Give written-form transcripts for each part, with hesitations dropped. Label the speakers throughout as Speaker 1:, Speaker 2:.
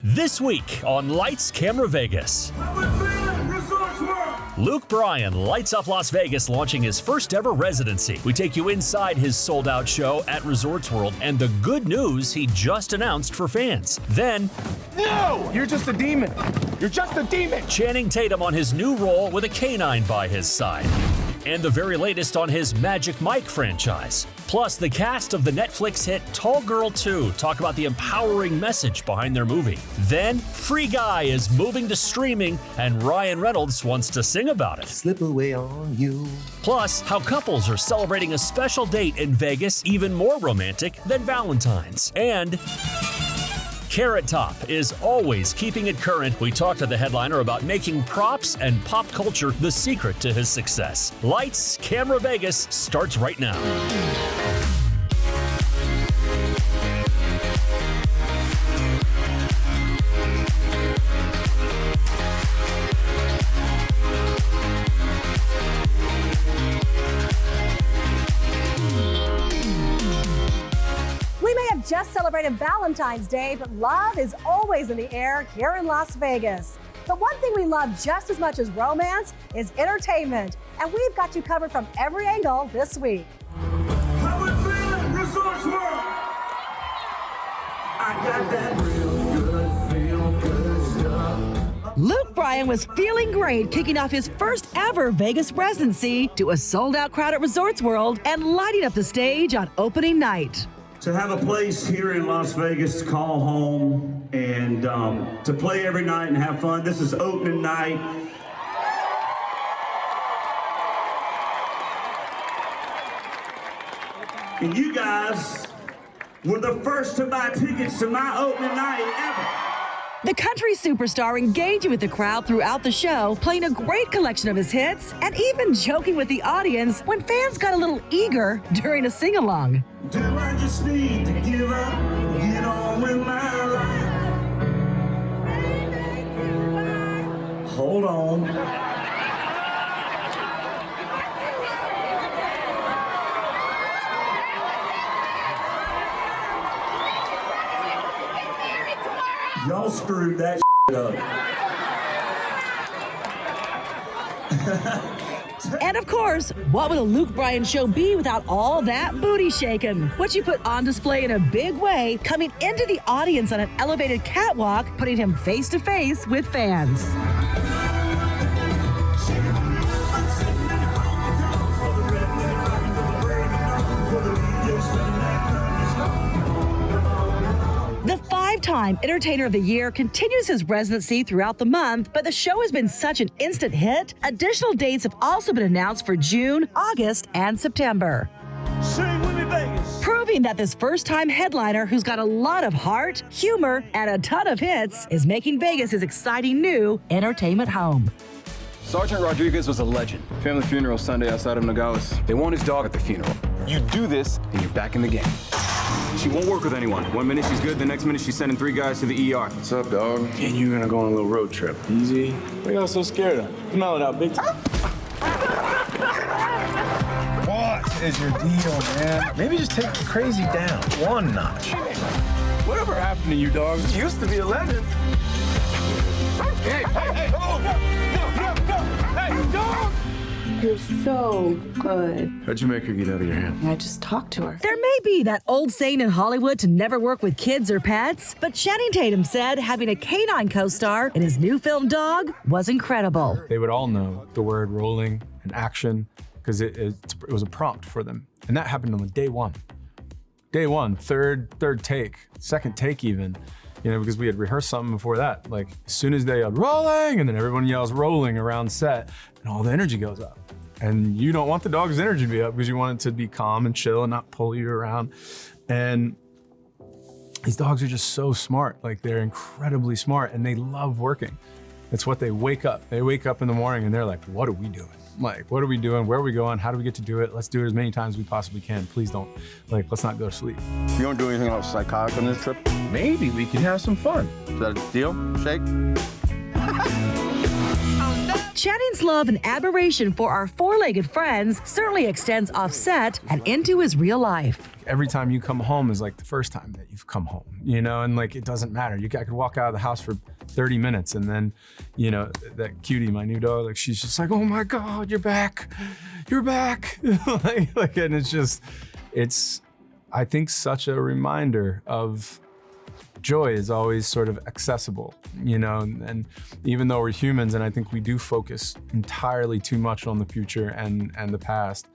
Speaker 1: This week on Lights, Camera, Vegas. Luke Bryan lights up Las Vegas, launching his first ever residency. We take you inside his sold-out show at Resorts World and the good news he just announced for fans. Then,
Speaker 2: no! You're just a demon. You're just a demon!
Speaker 1: Channing Tatum on his new role with a canine by his side. And the very latest on his Magic Mike franchise. Plus, the cast of the Netflix hit Tall Girl 2 talk about the empowering message behind their movie. Then, Free Guy is moving to streaming, and Ryan Reynolds wants to sing about it.
Speaker 3: Slip away on you.
Speaker 1: Plus, how couples are celebrating a special date in Vegas even more romantic than Valentine's. And Carrot Top is always keeping it current. We talked to the headliner about making props and pop culture the secret to his success. Lights, Camera, Vegas starts right now.
Speaker 4: Just celebrated Valentine's Day, but love is always in the air here in Las Vegas. But one thing we love just as much as romance is entertainment, and we've got you covered from every angle this week.
Speaker 5: How it feeling, Resorts World? I got that real good stuff.
Speaker 6: Luke Bryan was feeling great, kicking off his first ever Vegas residency to a sold-out crowd at Resorts World and lighting up the stage on opening night.
Speaker 5: To have a place here in Las Vegas to call home and to play every night and have fun. This is opening night. And you guys were the first to buy tickets to my opening night ever.
Speaker 6: The country superstar engaging with the crowd throughout the show, playing a great collection of his hits, and even joking with the audience when fans got a little eager during a sing-along.
Speaker 5: Do I just need to give up, get on with my life? Hold on. Y'all screwed that up.
Speaker 6: And of course, what would a Luke Bryan show be without all that booty shaking? Which he put on display in a big way, coming into the audience on an elevated catwalk, putting him face to face with fans. The five-time Entertainer of the Year continues his residency throughout the month, but the show has been such an instant hit, additional dates have also been announced for June, August, and September.
Speaker 5: Sing with me, Vegas.
Speaker 6: Proving that this first-time headliner who's got a lot of heart, humor, and a ton of hits is making Vegas his exciting new entertainment home.
Speaker 7: Sergeant Rodriguez was a legend. Family funeral Sunday outside of Nogales. They want his dog at the funeral. You do this, and you're back in the game. She won't work with anyone. One minute she's good, the next minute she's sending 3 guys to the ER.
Speaker 2: What's up, dog? And you're gonna go on a little road trip. Easy. What are y'all so scared of? Smell it out, big time. What is your deal, man? Maybe just take the crazy down one notch. Whatever happened to you, dog? You used to be a legend. Hey, oh, no, hey, dog!
Speaker 8: You're so good.
Speaker 2: How'd you make her get out of your hand?
Speaker 8: I just talked to her.
Speaker 6: There may be that old saying in Hollywood to never work with kids or pets, but Channing Tatum said having a canine co-star in his new film Dog was incredible.
Speaker 9: They would all know the word rolling and action because it was a prompt for them. And that happened on day one. Day one, third take, second take even. You know, because we had rehearsed something before that. Like, as soon as they yelled, rolling, and then everyone yells rolling around set, and all the energy goes up. And you don't want the dog's energy to be up because you want it to be calm and chill and not pull you around. And these dogs are just so smart. Like, they're incredibly smart, and they love working. It's what they wake up. They wake up in the morning, and they're like, what are we doing? Like, what are we doing? Where are we going? How do we get to do it? Let's do it as many times as we possibly can. Please don't, let's not go to sleep.
Speaker 2: You don't do anything else psychotic on this trip? Maybe we can have some fun. Is that a deal, Shake?
Speaker 6: Channing's love and admiration for our four-legged friends certainly extends off set and into his real life.
Speaker 9: Every time you come home is like the first time that you've come home, you know, and like it doesn't matter. I could walk out of the house for 30 minutes and then, you know, that cutie, my new dog, like she's just like, oh my God, you're back. You're back. like, and it's, I think, such a reminder of joy is always sort of accessible, you know, and even though we're humans and I think we do focus entirely too much on the future and the past,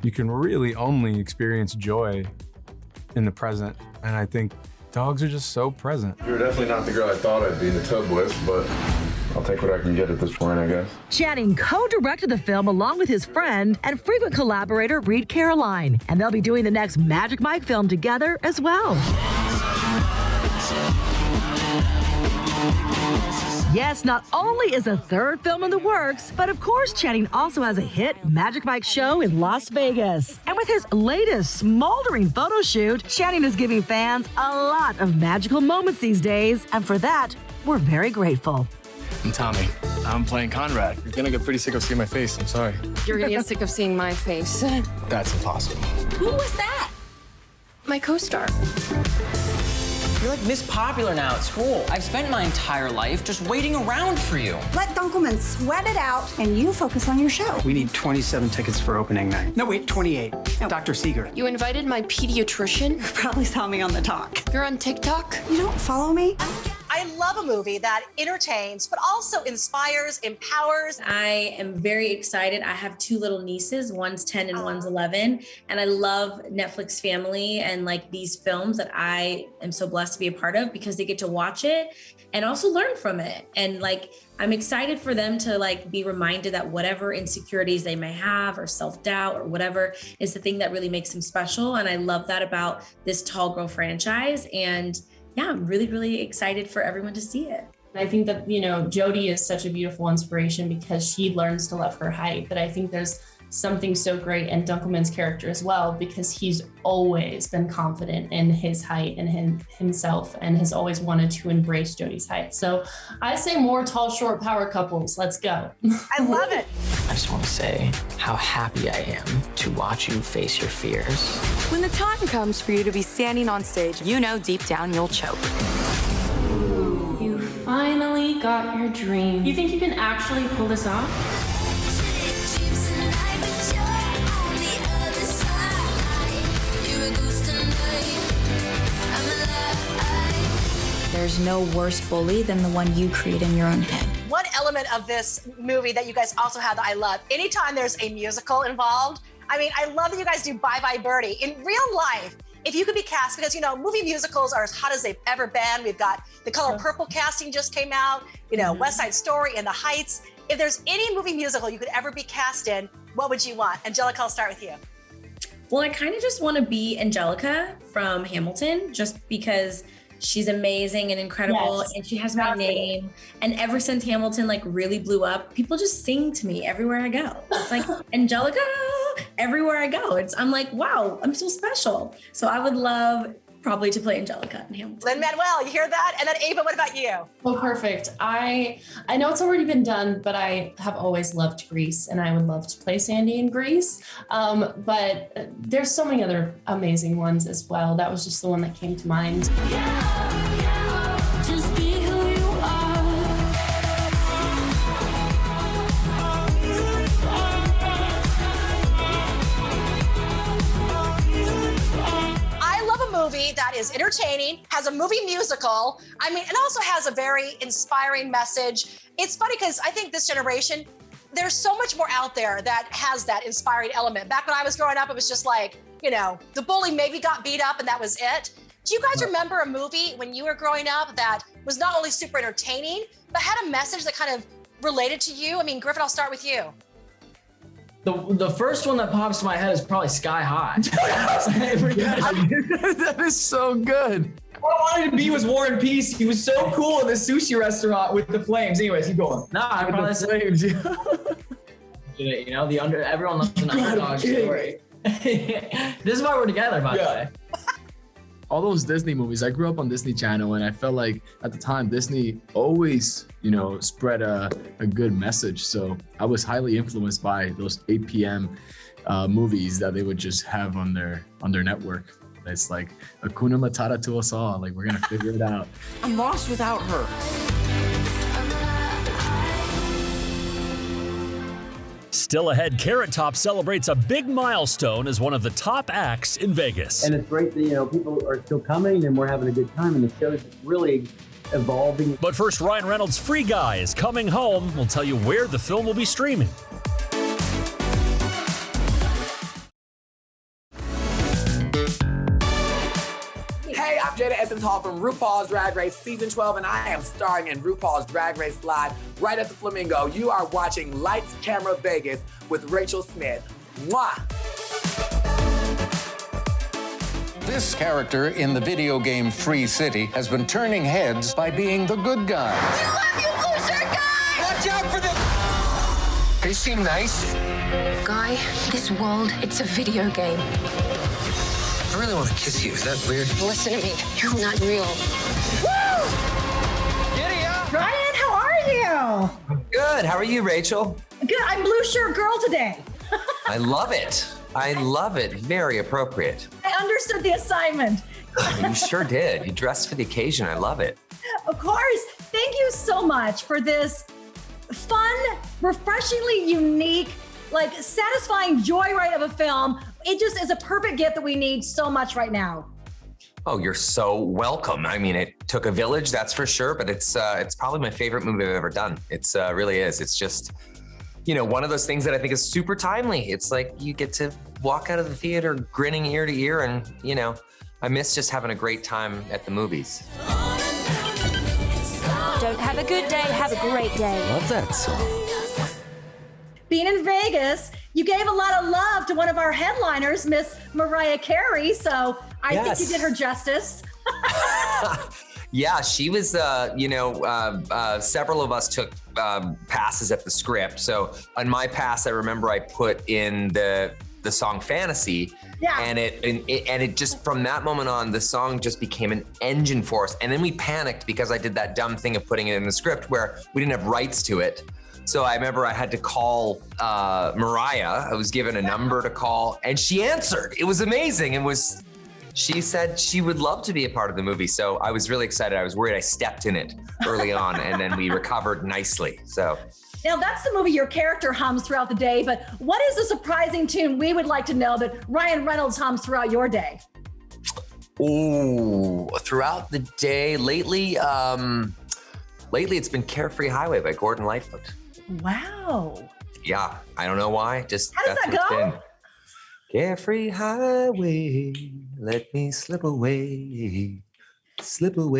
Speaker 9: you can really only experience joy in the present. And I think dogs are just so present.
Speaker 3: You're definitely not the girl I thought I'd be in the tub with, but I'll take what I can get at this point, I guess.
Speaker 6: Channing co-directed the film along with his friend and frequent collaborator Reed Caroline, and they'll be doing the next Magic Mike film together as well. Yes, not only is a third film in the works, but of course Channing also has a hit Magic Mike show in Las Vegas. And with his latest smoldering photo shoot, Channing is giving fans a lot of magical moments these days, and for that, we're very grateful.
Speaker 10: I'm Tommy. I'm playing Conrad. You're gonna get pretty sick of seeing my face, I'm sorry.
Speaker 8: You're gonna get sick of seeing my face.
Speaker 10: That's impossible.
Speaker 8: Who was that? My co-star.
Speaker 11: You're like Miss Popular now at school. I've spent my entire life just waiting around for you.
Speaker 12: Let Dunkelman sweat it out and you focus on your show.
Speaker 13: We need 27 tickets for opening night. No, wait, 28. Oh. Dr. Seeger.
Speaker 8: You invited my pediatrician?
Speaker 12: You probably saw me on the talk.
Speaker 8: You're on TikTok?
Speaker 12: You don't follow me?
Speaker 4: I love a movie that entertains, but also inspires, empowers.
Speaker 14: I am very excited. I have two little nieces, one's 10 and one's 11. And I love Netflix Family and like these films that I am so blessed to be a part of because they get to watch it and also learn from it. And like, I'm excited for them to like be reminded that whatever insecurities they may have or self-doubt or whatever is the thing that really makes them special. And I love that about this Tall Girl franchise. And yeah, I'm really, really excited for everyone to see it.
Speaker 15: I think that, you know, Jodie is such a beautiful inspiration because she learns to love her height. But I think there's something so great in Dunkelman's character as well, because he's always been confident in his height and himself and has always wanted to embrace Jodie's height. So I say more tall, short power couples. Let's go.
Speaker 4: I love it.
Speaker 11: I just want to say how happy I am to watch you face your fears.
Speaker 16: When the time comes for you to be standing on stage, you know deep down you'll choke.
Speaker 15: You finally got your dream. You think you can actually pull this off?
Speaker 17: There's no worse bully than the one you create in your own head.
Speaker 4: One element of this movie that you guys also have that I love, anytime there's a musical involved, I mean, I love that you guys do Bye Bye Birdie. In real life, if you could be cast, because, you know, movie musicals are as hot as they've ever been. We've got The Color Purple casting just came out, you know, West Side Story and The Heights. If there's any movie musical you could ever be cast in, what would you want? Angelica, I'll start with you.
Speaker 14: Well, I kind of just want to be Angelica from Hamilton, just because she's amazing and incredible, yes, and she has my name. And ever since Hamilton like really blew up, people just sing to me everywhere I go. It's like Angelica everywhere I go. I'm like, wow, I'm so special. So I would love probably to play Angelica in Hamilton.
Speaker 4: Lin-Manuel, you hear that? And then Ava, what about you?
Speaker 15: Oh, perfect. I know it's already been done, but I have always loved Grease, and I would love to play Sandy in Grease. But there's so many other amazing ones as well. That was just the one that came to mind.
Speaker 18: Just be who you are.
Speaker 4: Movie that is entertaining, has a movie musical, I mean, and also has a very inspiring message. It's funny because I think this generation, there's so much more out there that has that inspiring element. Back when I was growing up, it was just like, you know, the bully maybe got beat up and that was it. Do you guys remember a movie when you were growing up that was not only super entertaining, but had a message that kind of related to you? I mean, Griffin, I'll start with you.
Speaker 11: The first one that pops to my head is probably Sky High.
Speaker 10: That is so good.
Speaker 11: All I wanted to be was War and Peace. He was so cool in the sushi restaurant with the flames. Anyways, keep going. No, I probably flames. You know, everyone loves an underdog story. This is why we're together, by the way.
Speaker 10: all those Disney movies. I grew up on Disney Channel, and I felt like at the time Disney always, spread a good message. So I was highly influenced by those 8 p.m. Movies that they would just have on their network. It's like Hakuna Matata to us all. Like, we're gonna figure it out.
Speaker 19: I'm lost without her.
Speaker 1: Still ahead, Carrot Top celebrates a big milestone as one of the top acts in Vegas.
Speaker 20: And it's great that, people are still coming and we're having a good time, and the show's really evolving.
Speaker 1: But first, Ryan Reynolds' Free Guy is coming home. We'll tell you where the film will be streaming.
Speaker 19: Hey, I'm Jada Essence Hall from RuPaul's Drag Race Season 12, and I am starring in RuPaul's Drag Race Live right at the Flamingo. You are watching Lights, Camera, Vegas with Rachel Smith. Mwah!
Speaker 21: This character in the video game Free City has been turning heads by being the good guy.
Speaker 18: I love you, blue shirt guy!
Speaker 21: Watch out for them! They seem nice.
Speaker 17: Guy, this world, it's a video game.
Speaker 21: I really want to kiss you. Is that weird?
Speaker 17: Listen to me. You're not real.
Speaker 19: Woo! Giddy up!
Speaker 4: Ryan, how are you?
Speaker 22: Good. How are you, Rachel?
Speaker 4: Good. I'm blue shirt girl today.
Speaker 22: I love it. I love it. Very appropriate.
Speaker 4: I understood the assignment.
Speaker 22: You sure did. You dressed for the occasion. I love it.
Speaker 4: Of course. Thank you so much for this fun, refreshingly unique, satisfying joyride of a film. It just is a perfect gift that we need so much right now.
Speaker 22: Oh, you're so welcome. I mean, it took a village, that's for sure, but it's probably my favorite movie I've ever done. It's really is. It's just, one of those things that I think is super timely. It's like you get to walk out of the theater grinning ear to ear, and, I miss just having a great time at the movies.
Speaker 17: Don't have a good day, have a great day.
Speaker 22: Love that song.
Speaker 4: Being in Vegas, you gave a lot of love to one of our headliners, Miss Mariah Carey, so I think you did her justice.
Speaker 22: Yeah, she was, several of us took passes at the script. So on my pass, I remember I put in the song Fantasy. Yeah. And it just, from that moment on, the song just became an engine for us. And then we panicked because I did that dumb thing of putting it in the script where we didn't have rights to it. So I remember I had to call Mariah. I was given a number to call, and she answered. It was amazing. She said she would love to be a part of the movie. So I was really excited. I was worried I stepped in it early on, and then we recovered nicely. So
Speaker 4: now that's the movie your character hums throughout the day, but what is the surprising tune we would like to know that Ryan Reynolds hums throughout your day?
Speaker 22: Oh, throughout the day, lately it's been Carefree Highway by Gordon Lightfoot.
Speaker 4: Wow.
Speaker 22: Yeah, I don't know why. Just
Speaker 4: how does that go?
Speaker 22: Carefree highway, let me slip away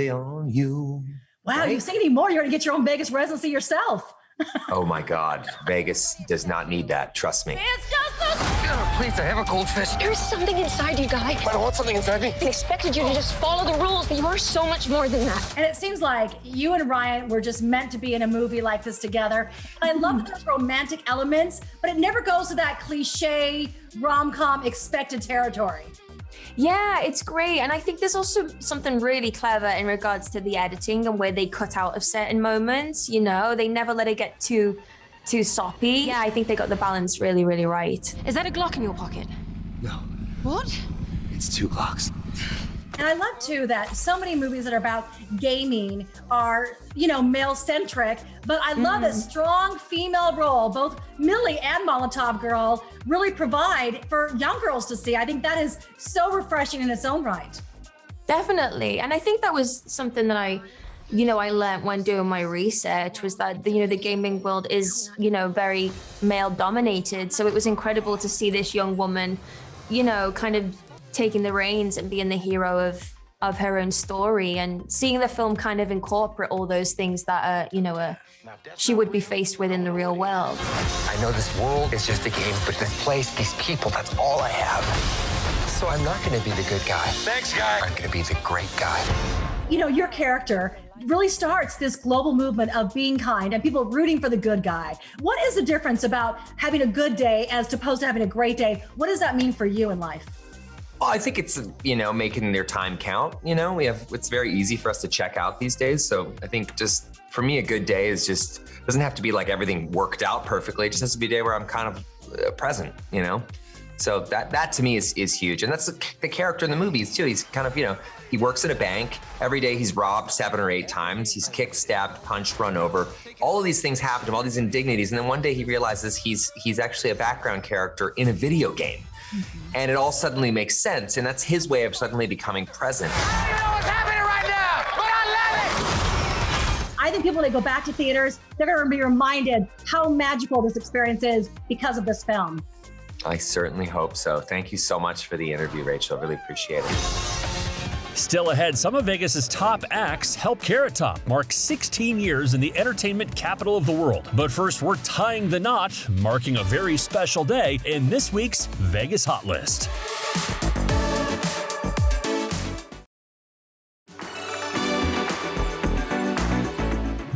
Speaker 22: on you.
Speaker 4: Wow, right? You sing anymore, you're gonna get your own Vegas residency yourself.
Speaker 22: Oh my God, Vegas does not need that, trust me.
Speaker 18: It's just a...
Speaker 21: Please, I have a goldfish.
Speaker 17: There's something inside you, Guy.
Speaker 21: I don't want something inside me.
Speaker 17: I expected you to just follow the rules, but you are so much more than that.
Speaker 4: And it seems like you and Ryan were just meant to be in a movie like this together. I love that there's romantic elements, but it never goes to that cliche rom-com expected territory.
Speaker 23: Yeah, it's great. And I think there's also something really clever in regards to the editing and where they cut out of certain moments. They never let it get too soppy. Yeah, I think they got the balance really, really right.
Speaker 17: Is that a Glock in your pocket?
Speaker 21: No.
Speaker 17: What?
Speaker 21: It's 2 Glocks.
Speaker 4: And I love too that so many movies that are about gaming are, male-centric, but I love that strong female role, both Millie and Molotov Girl really provide for young girls to see. I think that is so refreshing in its own right.
Speaker 23: Definitely. And I think that was something that I learned when doing my research, was that, the gaming world is, very male dominated. So it was incredible to see this young woman, kind of taking the reins and being the hero of her own story, and seeing the film kind of incorporate all those things that she would be faced with in the real world.
Speaker 21: I know this world is just a game, but this place, these people, that's all I have. So I'm not gonna be the good guy. Thanks, guy. I'm gonna be the great guy.
Speaker 4: Your character really starts this global movement of being kind and people rooting for the good guy. What is the difference about having a good day as opposed to having a great day? What does that mean for you in life?
Speaker 22: Well, I think it's, making their time count. It's very easy for us to check out these days. So I think just for me, a good day is just, doesn't have to be like everything worked out perfectly. It just has to be a day where I'm kind of present, So that to me is huge. And that's the character in the movies too. He's kind of, he works at a bank. Every day he's robbed 7 or 8 times. He's kicked, stabbed, punched, run over. All of these things happen to him, all these indignities. And then one day he realizes he's actually a background character in a video game. Mm-hmm. And it all suddenly makes sense. And that's his way of suddenly becoming present.
Speaker 18: You know what's happening right now, but I love it!
Speaker 4: I think people, when they go back to theaters, they're going to be reminded how magical this experience is because of this film.
Speaker 22: I certainly hope so. Thank you so much for the interview, Rachel. Really appreciate it.
Speaker 1: Still ahead, some of Vegas's top acts help Carrot Top mark 16 years in the entertainment capital of the world. But first, we're tying the knot, marking a very special day in this week's Vegas Hot List.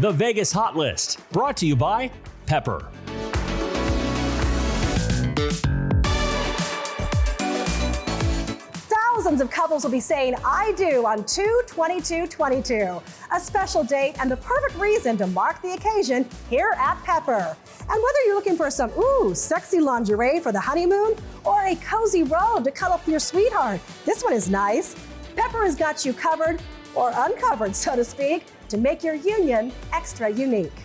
Speaker 1: The Vegas Hot List, brought to you by Pepper.
Speaker 4: Thousands of couples will be saying "I do" on 2/22/22, a special date and the perfect reason to mark the occasion here at Pepper. And whether you're looking for some sexy lingerie for the honeymoon or a cozy robe to cuddle with your sweetheart, this one is nice. Pepper has got you covered, or uncovered, so to speak, to make your union extra unique.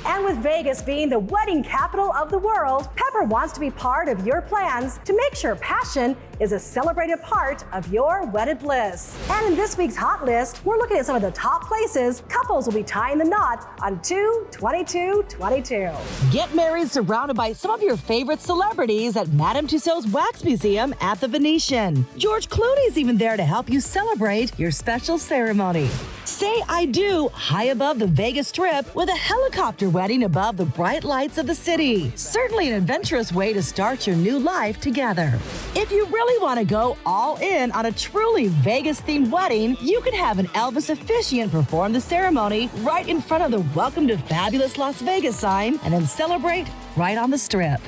Speaker 4: And with Vegas being the wedding capital of the world, Pepper wants to be part of your plans to make sure passion is a celebrated part of your wedded bliss. And in this week's Hot List, we're looking at some of the top places couples will be tying the knot on 2/22/22.
Speaker 6: Get married surrounded by some of your favorite celebrities at Madame Tussauds Wax Museum at the Venetian. George Clooney's even there to help you celebrate your special ceremony. Say "I do" high above the Vegas Strip with a helicopter wedding above the bright lights of the city. Certainly an adventurous way to start your new life together. If you really want to go all in on a truly Vegas-themed wedding, you can have an Elvis officiant perform the ceremony right in front of the "Welcome to Fabulous Las Vegas" sign and then celebrate right on the Strip.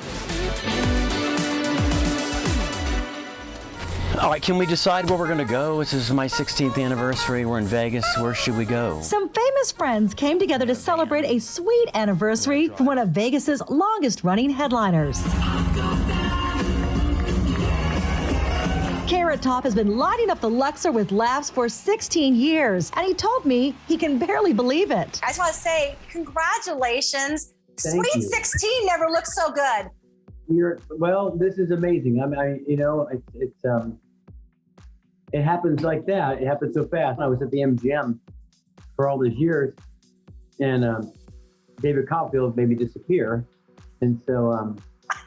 Speaker 2: All right, can we decide where we're going to go? This is my 16th anniversary. We're in Vegas. Where should we go?
Speaker 6: Some famous friends came together to celebrate a sweet anniversary for one of Vegas's longest-running headliners. Carrot Top has been lighting up the Luxor with laughs for 16 years, and he told me he can barely believe it.
Speaker 4: I just want to say congratulations.
Speaker 20: Thank
Speaker 4: Sweet
Speaker 20: you.
Speaker 4: 16 never looked so good.
Speaker 20: Well, this is amazing. It happens like that. It happens so fast. I was at the MGM for all these years, and David Copperfield made me disappear, and so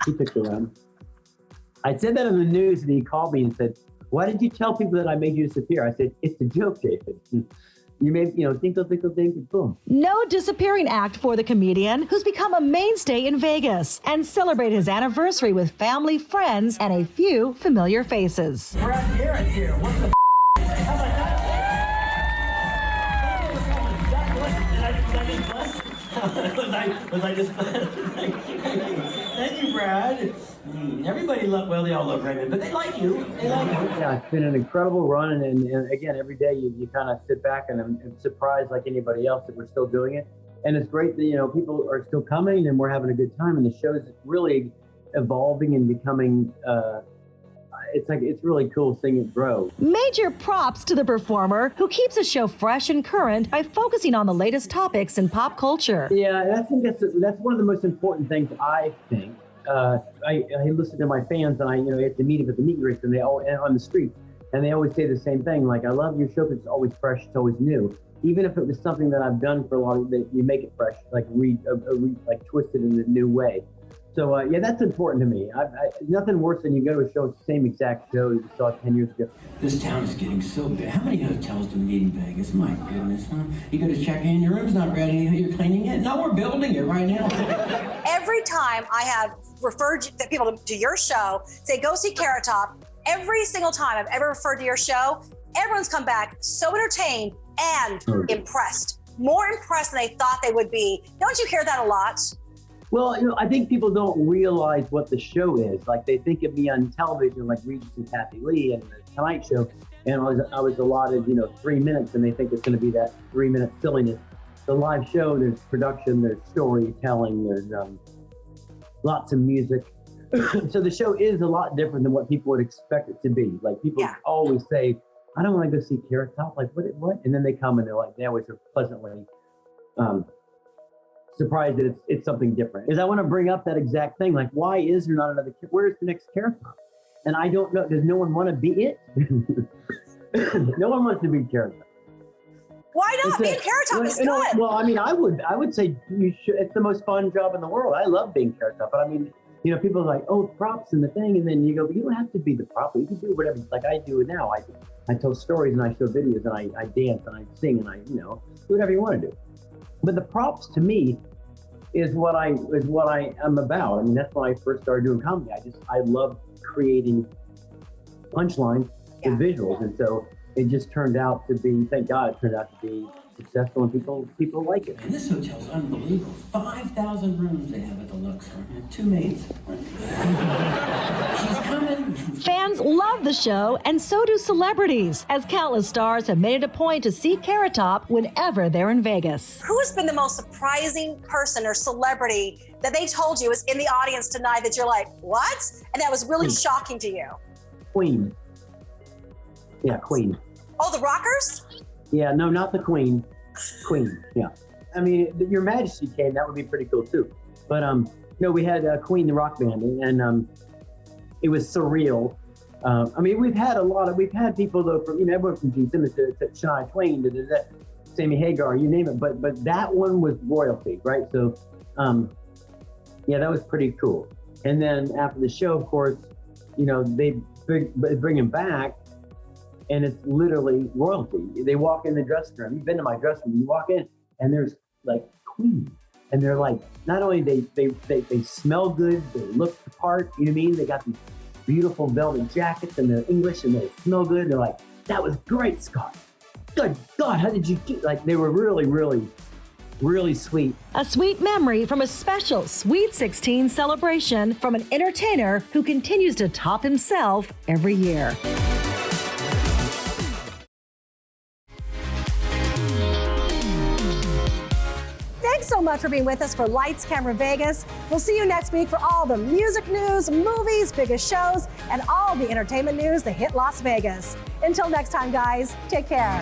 Speaker 20: he took the run. I said that in the news, and he called me and said, "Why did you tell people that I made you disappear?" I said, "It's a joke, David. You made, tinkle, tinkle, tinkle, boom."
Speaker 6: No disappearing act for the comedian, who's become a mainstay in Vegas and celebrated his anniversary with family, friends, and a few familiar faces.
Speaker 18: We're at Garrett here. What the How about that? Was I just Thank you, Brad. Everybody they all look right, but they like you.
Speaker 20: Yeah, it's been an incredible run, and again, every day you kind of sit back and I'm surprised like anybody else that we're still doing it. And it's great that, people are still coming and we're having a good time, and the show's really evolving and becoming, it's really cool seeing it grow.
Speaker 6: Major props to the performer, who keeps the show fresh and current by focusing on the latest topics in pop culture.
Speaker 20: Yeah, and I think that's one of the most important things, I think. I listen to my fans, and I have to meet them at the meet and greets, and they all on the street, and they always say the same thing. Like, I love your show because it's always fresh, it's always new. Even if it was something that I've done for a lot of it, you make it fresh, like like twist it in a new way. So yeah, that's important to me. Nothing worse than you go to a show, it's the same exact show you saw 10 years ago.
Speaker 5: This town is getting so big. How many hotels do we need in Vegas? My goodness, huh? You go to check in, your room's not ready, you're cleaning it. No, we're building it right now.
Speaker 4: Every time I have referred people to your show, say, go see Carrot Top, every single time I've ever referred to your show, everyone's come back so entertained and impressed. More impressed than they thought they would be. Don't you hear that a lot?
Speaker 20: Well, I think people don't realize what the show is. Like they think of me on television, like Regis and Kathy Lee and the Tonight Show, and I was allotted, 3 minutes, and they think it's going to be that 3-minute silliness. The live show, there's production, there's storytelling, there's lots of music. So the show is a lot different than what people would expect it to be. Like people always say, I don't want to go see Carrot Top. Like what? And then they come and they always are pleasantly surprised that it's something different. Is I want to bring up that exact thing. Like, why is there not another? Where's the next Carrot Top? And I don't know. Does no one want to be it? No one wants to be Carrot Top.
Speaker 4: Why not? Being Carrot Top is good.
Speaker 20: Well, I mean, I would say you should. It's the most fun job in the world. I love being Carrot Top, but I mean, people are like, oh, props and the thing, and then you go, but you don't have to be the prop. You can do whatever. Like I do now. I tell stories and I show videos and I dance and I sing and I do whatever you want to do. But the props to me is what I am about. I mean, that's when I first started doing comedy. I love creating punchlines and visuals, and so it just turned out to be. Thank God, it turned out to be successful, and people like it.
Speaker 5: And this hotel's unbelievable. 5,000 rooms they have at the Luxor. 2 maids. She's coming.
Speaker 4: Fans love the show, and so do celebrities, as countless stars have made it a point to see Carrot Top whenever they're in Vegas. Who has been the most surprising person or celebrity that they told you was in the audience tonight that you're like, what? And that was really shocking to you?
Speaker 20: Queen. Yeah, Queen.
Speaker 4: Oh, the Rockers?
Speaker 20: Yeah, no, not the Queen. Queen, yeah. I mean, Your Majesty came, that would be pretty cool too. But no, we had Queen, the rock band, and it was surreal. I mean, we've had people though from, everyone from Gene Simmons to Shania Twain to Sammy Hagar, you name it. But that one was royalty, right? So, yeah, that was pretty cool. And then after the show, of course, they bring him back. And it's literally royalty. They walk in the dressing room. You've been to my dressing room. You walk in, and there's like queens, and they're like, not only they smell good, they look the part. You know what I mean? They got these beautiful velvet jackets, and they're English, and they smell good. They're like, that was great, Scott. Good God, how did you do? Like they were really, really, really sweet.
Speaker 4: A sweet memory from a special Sweet 16 celebration from an entertainer who continues to top himself every year. Thanks so much for being with us for Lights, Camera, Vegas. We'll see you next week for all the music news, movies, biggest shows, and all the entertainment news that hit Las Vegas. Until next time, guys, take care.